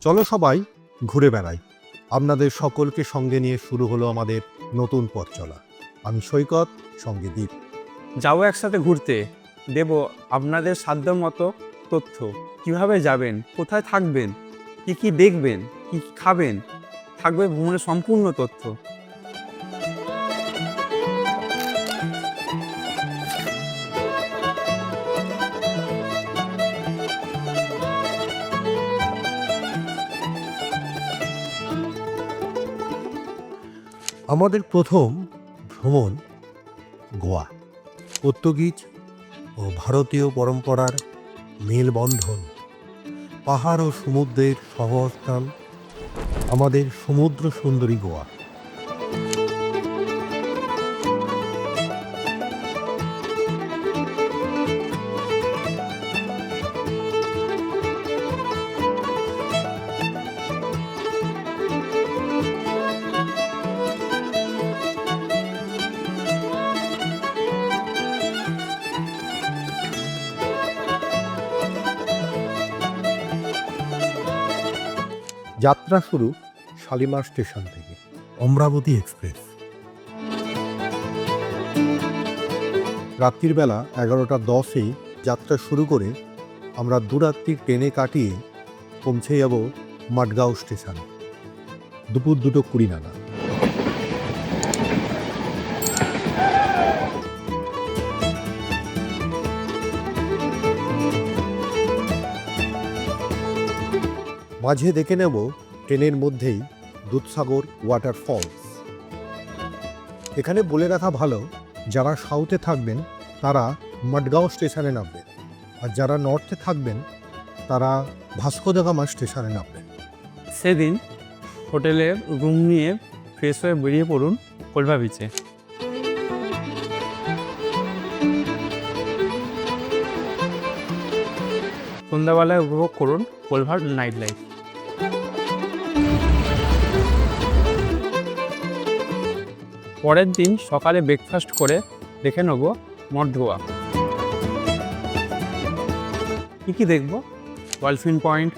চলো সবাই ঘুরে বেড়াই। আপনাদের সকলকে সঙ্গে নিয়ে শুরু হলো আমাদের নতুন পথ চলা। আমি সৈকত, সঙ্গে দ্বীপ। যাবো একসাথে ঘুরতে, দেব আপনাদের সাধ্য মতো তথ্য। কিভাবে যাবেন, কোথায় থাকবেন, কি কি দেখবেন, কি কি খাবেন, থাকবে ভ্রমণের সম্পূর্ণ তথ্য। আমাদের প্রথম ভ্রমণ গোয়া। পর্তুগিজ ও ভারতীয় পরম্পরার মেলবন্ধন, পাহাড় ও সমুদ্রের সহস্থান, আমাদের সমুদ্র সুন্দরী গোয়া। যাত্রা শুরু শালিমার স্টেশন থেকে। অমরাবতী এক্সপ্রেস। রাত্রির বেলা 11:10-এই যাত্রা শুরু করে আমরা দুরাত্রি ট্রেনে কাটিয়ে পৌঁছে যাব মাডগাঁও স্টেশনে দুপুর 2:20 নাগাদ। মাঝে দেখে নেব ট্রেনের মধ্যেই দুধসাগর ওয়াটারফলস। এখানে বলে রাখা ভালো, যারা সাউথে থাকবেন তারা মাডগাঁও স্টেশনে নামবেন, আর যারা নর্থে থাকবেন তারা ভাস্কো দা গামা স্টেশনে নামবেন। সেদিন হোটেলের রুম নিয়ে ফ্রেশ হয়ে বেরিয়ে পড়ুন কোলভা বিচে। সন্ধ্যাবেলায় উপভোগ করুন কোলভার নাইট লাইফ। পরের দিন সকালে ব্রেকফাস্ট করে দেখে নেব নর্থ গোয়া। কী কী দেখব? Dolphin point,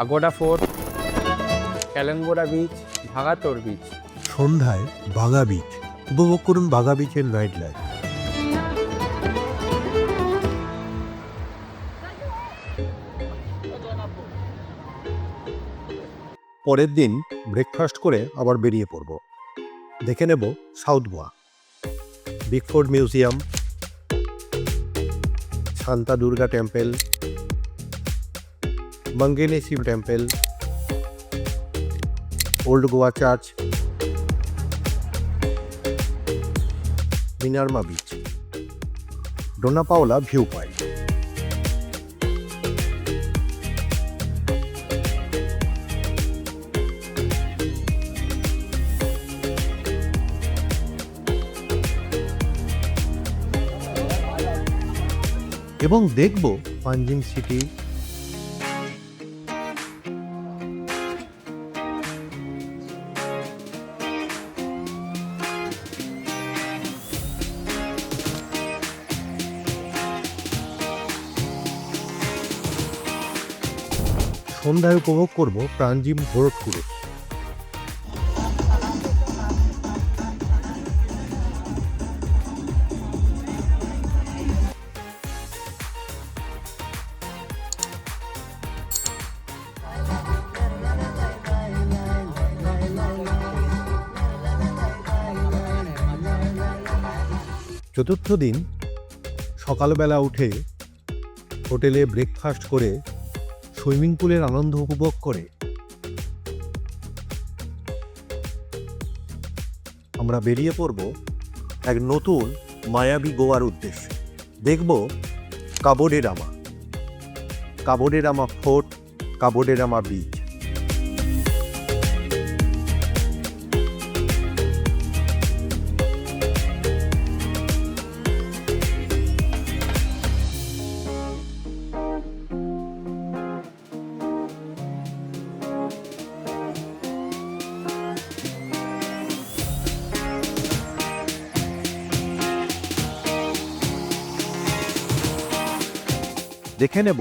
Aguada fort, Calangute beach, Vagator beach. সন্ধ্যায় বাগা বিচ উপভোগ করুন, বাগা বিচের নাইট লাইফ। পরের দিন ব্রেকফাস্ট করে আবার বেরিয়ে পড়ব। দেখে নেব south Goa, Bigfoot museum, Shanta Durga temple, মঙ্গেনে Shiv temple, old Goa church, Miramar beach, Dona Paula view point. এবং দেখব পাঞ্জিম সিটি, সন্ধ্যায় উপভোগ করব পাঞ্জিম ভোট ক্রুজ। চতুর্থ দিন সকালবেলা উঠে হোটেলে ব্রেকফাস্ট করে সুইমিং পুলের আনন্দ উপভোগ করে আমরা বেরিয়ে পড়ব এক নতুন মায়াবী গোয়ার উদ্দেশ্যে। দেখব কাবো ডে রামা, কাবো ডে রামা ফোর্ট, কাবো ডে রামা বিচ। দেখে নেব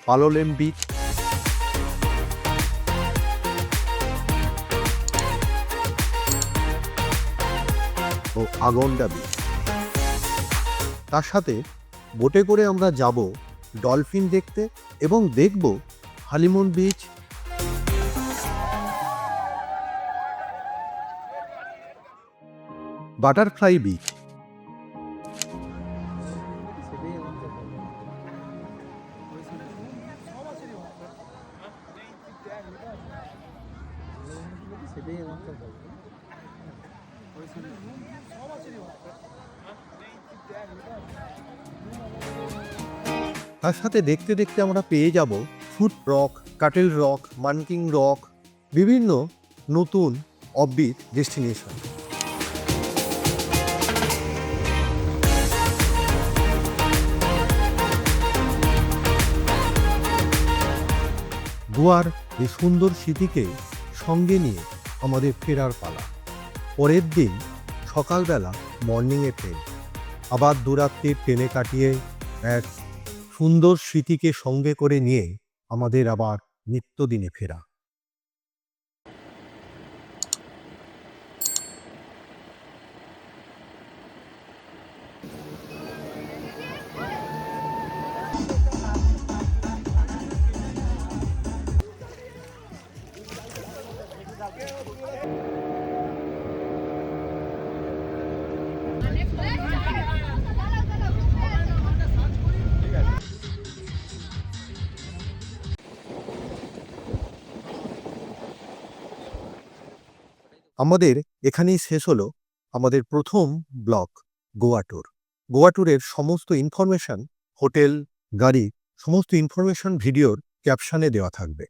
পালোলেম বিচ, ও আগন্ডা বিচ। তার সাথে বোটে করে আমরা যাব ডলফিন দেখতে এবং দেখব হানিমুন বিচ, বাটারফ্লাই বিচ। তার সাথে দেখতে দেখতে আমরা পেয়ে যাব ফুট রক, কাটেল রক, মানকিং রক, বিভিন্ন নতুন অফবিট ডেস্টিনেশন। গোয়ার এই সুন্দর স্মৃতিকে সঙ্গে নিয়ে আমাদের ফেরার পালা। পরের দিন সকালবেলা মর্নিংয়ে ট্রেন, আবার দুরাত্রির ট্রেনে কাটিয়ে এক সুন্দর স্মৃতিকে সঙ্গে করে নিয়ে আমাদের আবার নিত্যদিনে ফেরা। আমাদের এখানেই শেষ হলো আমাদের প্রথম ব্লগ, গোয়া ট্যুর। গোয়া ট্যুরের সমস্ত ইনফরমেশন, হোটেল, গাড়ি, সমস্ত ইনফরমেশন ভিডিওর ক্যাপশনে দেওয়া থাকবে।